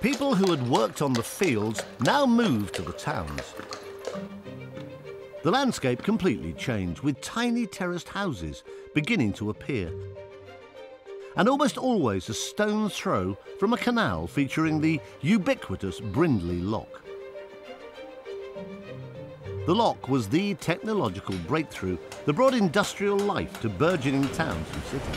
People who had worked on the fields now moved to the towns. The landscape completely changed, with tiny terraced houses beginning to appear. And almost always a stone's throw from a canal featuring the ubiquitous Brindley lock. The lock was the technological breakthrough that brought industrial life to burgeoning towns and cities.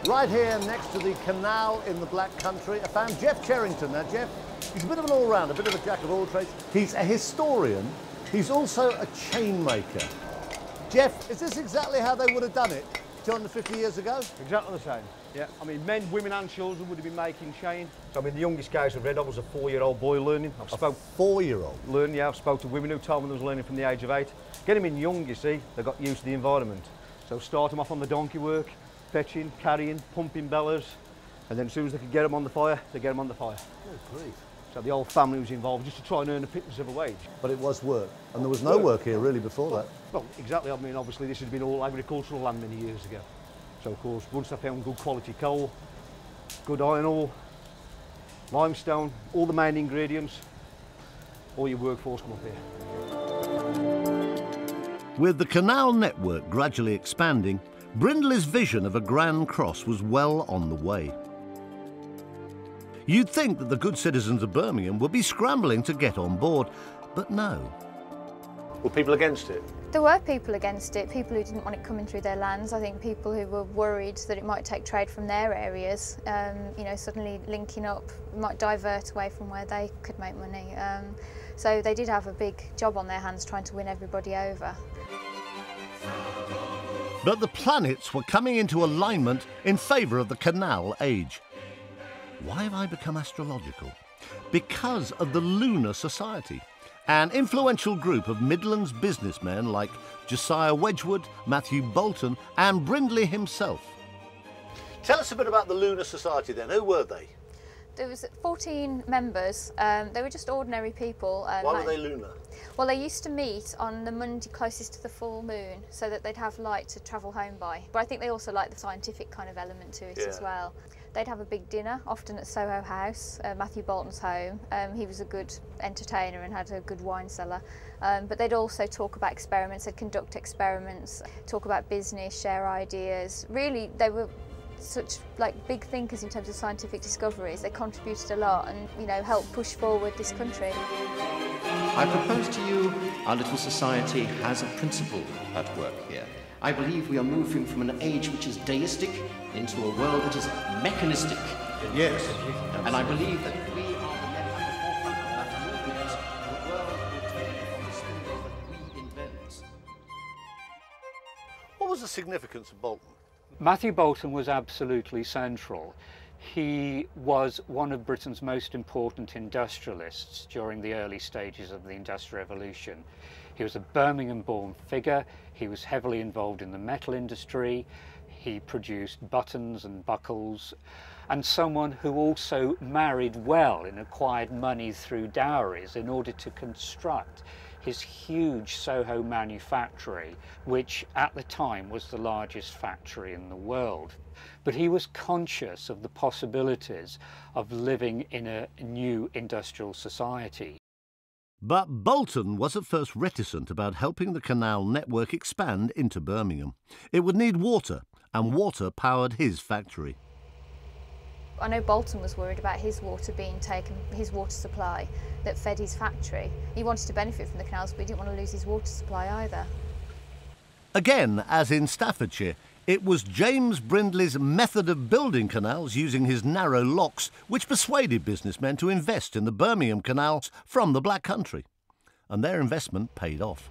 Right here next to the canal in the Black Country, I found Jeff Cherrington. Now, Jeff, he's a bit of an all-round, a bit of a jack of all trades. He's a historian. He's also a chain maker. Jeff, is this exactly how they would have done it 250 years ago? Exactly the same, yeah. I mean, men, women and children would have been making chain. So, I mean, the youngest guys I've read of was a 4-year-old boy learning. A 4-year-old? Learning, yeah. I've spoke to women who told me they was learning from the age of 8. Get them in young, you see, they got used to the environment. So start them off on the donkey work, fetching, carrying, pumping bellers, and then as soon as they could get them on the fire, they get them on the fire. Oh, great. So the whole family was involved just to try and earn a pittance of a wage. But it was work, and there was no work here really before that. Well, exactly. I mean, obviously this had been all agricultural land many years ago. So of course, once they found good quality coal, good iron ore, limestone, all the main ingredients, all your workforce come up here. With the canal network gradually expanding, Brindley's vision of a Grand Cross was well on the way. You'd think that the good citizens of Birmingham would be scrambling to get on board, but no. Were people against it? There were people against it, people who didn't want it coming through their lands. I think people who were worried that it might take trade from their areas, you know, suddenly linking up, might divert away from where they could make money. So they did have a big job on their hands trying to win everybody over. But the planets were coming into alignment in favour of the canal age. Why have I become astrological? Because of the Lunar Society, an influential group of Midlands businessmen like Josiah Wedgwood, Matthew Bolton and Brindley himself. Tell us a bit about the Lunar Society then. Who were they? There was 14 members. They were just ordinary people. Why were they lunar? Well, they used to meet on the Monday closest to the full moon so that they'd have light to travel home by. But I think they also liked the scientific kind of element to it as well. They'd have a big dinner, often at Soho House, Matthew Bolton's home. He was a good entertainer and had a good wine cellar. But they'd also talk about experiments, they'd conduct experiments, talk about business, share ideas. Really, they were such big thinkers in terms of scientific discoveries. They contributed a lot and, you know, helped push forward this country. I propose to you our little society has a principle at work here. I believe we are moving from an age which is deistic into a world that is mechanistic. Yes. And I believe that we are the men at the forefront of that movement. The world will turn from the symbols that we invent. What was the significance of Bolton? Matthew Bolton was absolutely central. He was one of Britain's most important industrialists during the early stages of the Industrial Revolution. He was a Birmingham-born figure. He was heavily involved in the metal industry. He produced buttons and buckles, and someone who also married well and acquired money through dowries in order to construct his huge Soho manufactory, which at the time was the largest factory in the world. But he was conscious of the possibilities of living in a new industrial society. But Bolton was at first reticent about helping the canal network expand into Birmingham. It would need water, and water powered his factory. I know Bolton was worried about his water being taken, his water supply that fed his factory. He wanted to benefit from the canals, but he didn't want to lose his water supply either. Again, as in Staffordshire, it was James Brindley's method of building canals using his narrow locks which persuaded businessmen to invest in the Birmingham canals from the Black Country. And their investment paid off.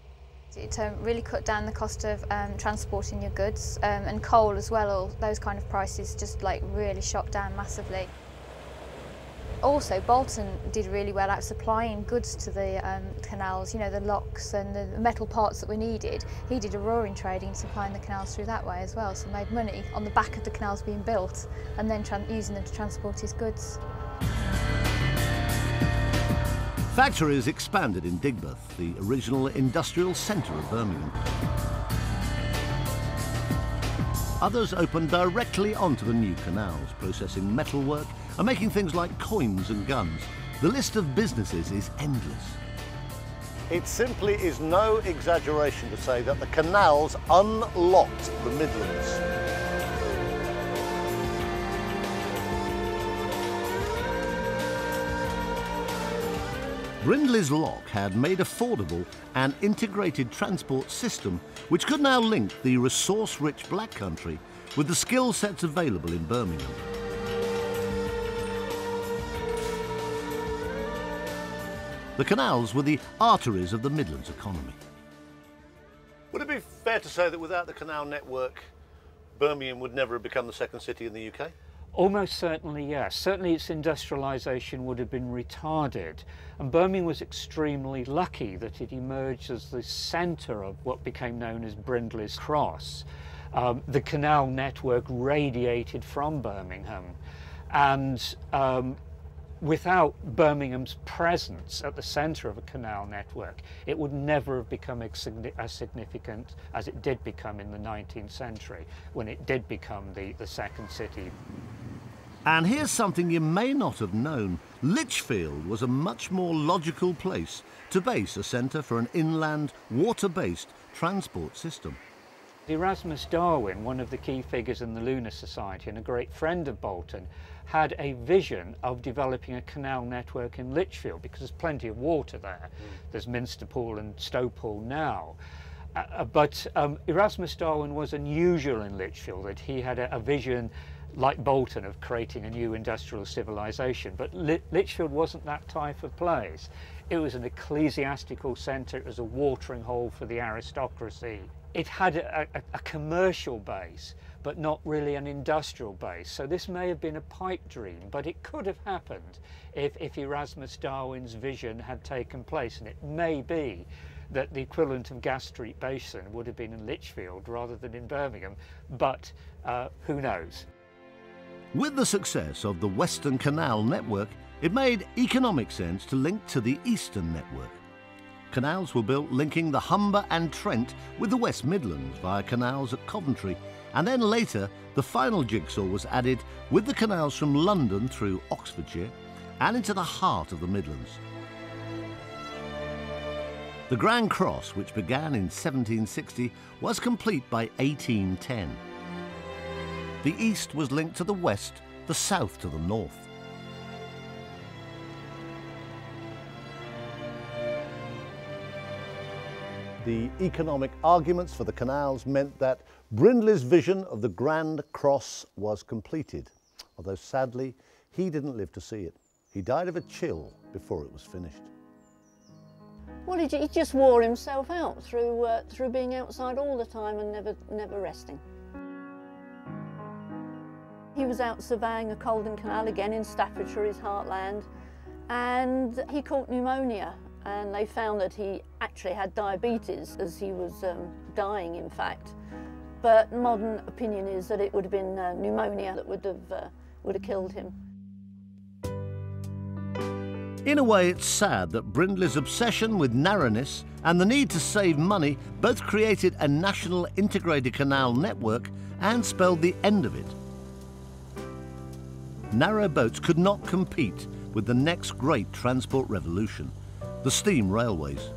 It really cut down the cost of transporting your goods, and coal as well. All those kind of prices just really shot down massively. Also, Bolton did really well at supplying goods to the canals, you know, the locks and the metal parts that were needed. He did a roaring trading, supplying the canals through that way as well, so made money on the back of the canals being built and then using them to transport his goods. Factories expanded in Digbeth, the original industrial centre of Birmingham. others opened directly onto the new canals, processing metalwork and making things like coins and guns. The list of businesses is endless. It simply is no exaggeration to say that the canals unlocked the Midlands. Brindley's lock had made affordable an integrated transport system which could now link the resource-rich Black Country with the skill sets available in Birmingham. The canals were the arteries of the Midlands economy. Would it be fair to say that without the canal network, Birmingham would never have become the second city in the UK? Almost certainly, yes. Certainly its industrialisation would have been retarded. And Birmingham was extremely lucky that it emerged as the centre of what became known as Brindley's Cross. The canal network radiated from Birmingham. And without Birmingham's presence at the centre of a canal network, it would never have become as significant as it did become in the 19th century, when it did become the second city. And here's something you may not have known. Lichfield was a much more logical place to base a centre for an inland, water-based transport system. Erasmus Darwin, one of the key figures in the Lunar Society and a great friend of Bolton, had a vision of developing a canal network in Lichfield because there's plenty of water there. There's Minster Pool and Stow Pool now. But Erasmus Darwin was unusual in Lichfield, that he had a vision like Bolton of creating a new industrial civilization, but Lichfield wasn't that type of place. It was an ecclesiastical centre, it was a watering hole for the aristocracy. It had a commercial base, but not really an industrial base. So this may have been a pipe dream, but it could have happened if Erasmus Darwin's vision had taken place, and it may be that the equivalent of Gas Street Basin would have been in Lichfield rather than in Birmingham, but who knows? With the success of the Western Canal network, it made economic sense to link to the Eastern network. Canals were built linking the Humber and Trent with the West Midlands via canals at Coventry, and then later the final jigsaw was added with the canals from London through Oxfordshire and into the heart of the Midlands. The Grand Cross, which began in 1760, was complete by 1810. The east was linked to the west, the south to the north. The economic arguments for the canals meant that Brindley's vision of the Grand Cross was completed, although sadly he didn't live to see it. He died of a chill before it was finished. Well, he just wore himself out through being outside all the time and never resting. He was out surveying a Colden Canal, again in Staffordshire, his heartland, and he caught pneumonia, and they found that he actually had diabetes as he was dying, in fact. But modern opinion is that it would have been pneumonia that would have killed him. In a way, it's sad that Brindley's obsession with narrowness and the need to save money both created a national integrated canal network and spelled the end of it. Narrow boats could not compete with the next great transport revolution, the steam railways.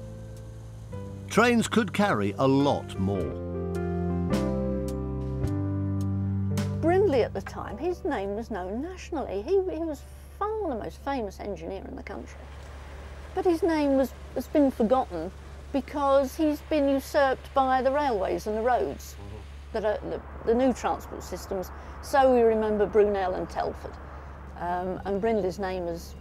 Trains could carry a lot more. Brindley at the time, his name was known nationally. He was far the most famous engineer in the country. But his name has been forgotten because he's been usurped by the railways and the roads, that are the new transport systems. So we remember Brunel and Telford. And Brindley's name has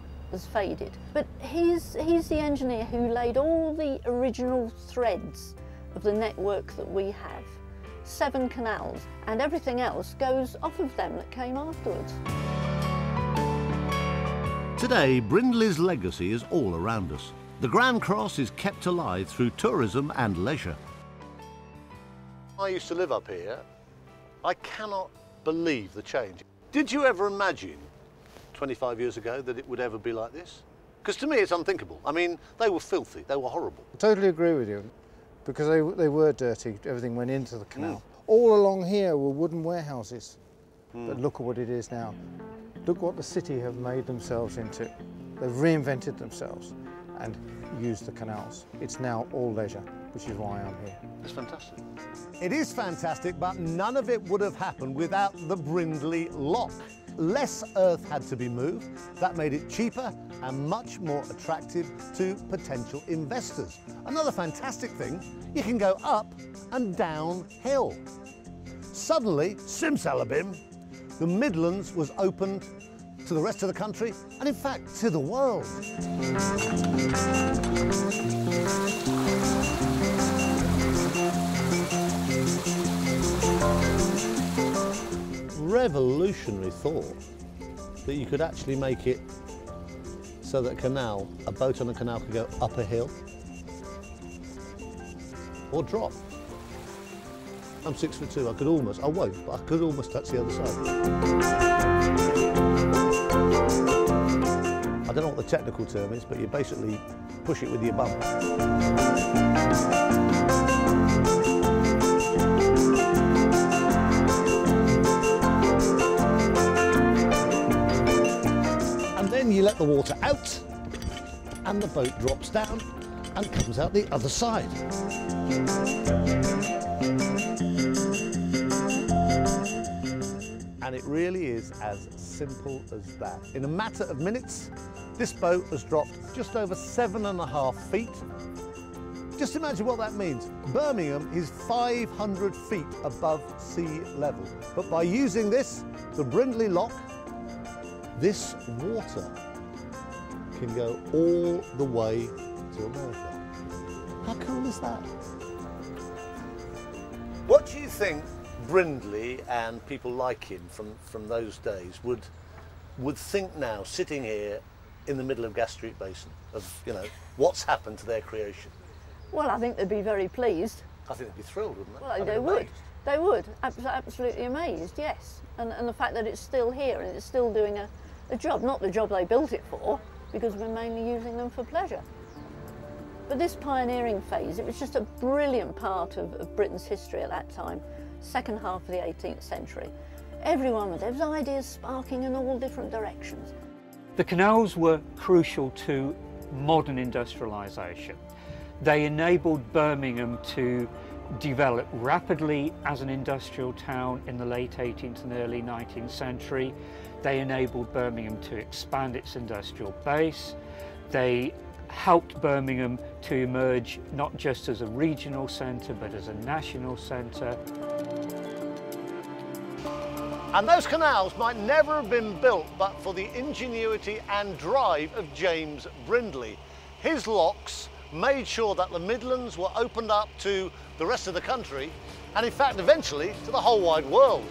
faded. But he's the engineer who laid all the original threads of the network that we have. 7 canals, and everything else goes off of them that came afterwards. Today, Brindley's legacy is all around us. The Grand Cross is kept alive through tourism and leisure. I used to live up here. I cannot believe the change. Did you ever imagine 25 years ago that it would ever be like this? Because to me it's unthinkable. I mean, they were filthy, they were horrible. I totally agree with you, because they were dirty, everything went into the canal. All along here were wooden warehouses, but look at what it is now. Look what the city have made themselves into. They've reinvented themselves and used the canals. It's now all leisure, which is why I'm here. It's fantastic. It is fantastic, but none of it would have happened without the Brindley lock. Less earth had to be moved. That made it cheaper and much more attractive to potential investors. Another fantastic thing, you can go up and down hill. Suddenly, simsalabim, the Midlands was opened to the rest of the country and in fact to the world. Revolutionary thought that you could actually make it so that a boat on a canal could go up a hill or drop. I'm 6'2", I won't, but I could almost touch the other side. I don't know what the technical term is, but you basically push it with your bum. And then you let the water out, and the boat drops down and comes out the other side. And it really is as simple as that. In a matter of minutes, this boat has dropped just over 7.5 feet. Just imagine what that means. Birmingham is 500 feet above sea level. But by using this, the Brindley lock, this water can go all the way to America. How cool is that? What do you think Brindley and people like him from those days would think now, sitting here in the middle of Gas Street Basin, of what's happened to their creation? Well, I think they'd be very pleased. I think they'd be thrilled, wouldn't they? Well, they would. They would. Absolutely amazed, yes. And the fact that it's still here and it's still doing a job, not the job they built it for, because we're mainly using them for pleasure. But this pioneering phase, it was just a brilliant part of Britain's history at that time, second half of the 18th century. Everyone, there was ideas sparking in all different directions. The canals were crucial to modern industrialisation. They enabled Birmingham to develop rapidly as an industrial town in the late 18th and early 19th century. They enabled Birmingham to expand its industrial base. They helped Birmingham to emerge not just as a regional centre but as a national centre. And those canals might never have been built but for the ingenuity and drive of James Brindley. His locks made sure that the Midlands were opened up to the rest of the country and in fact eventually to the whole wide world.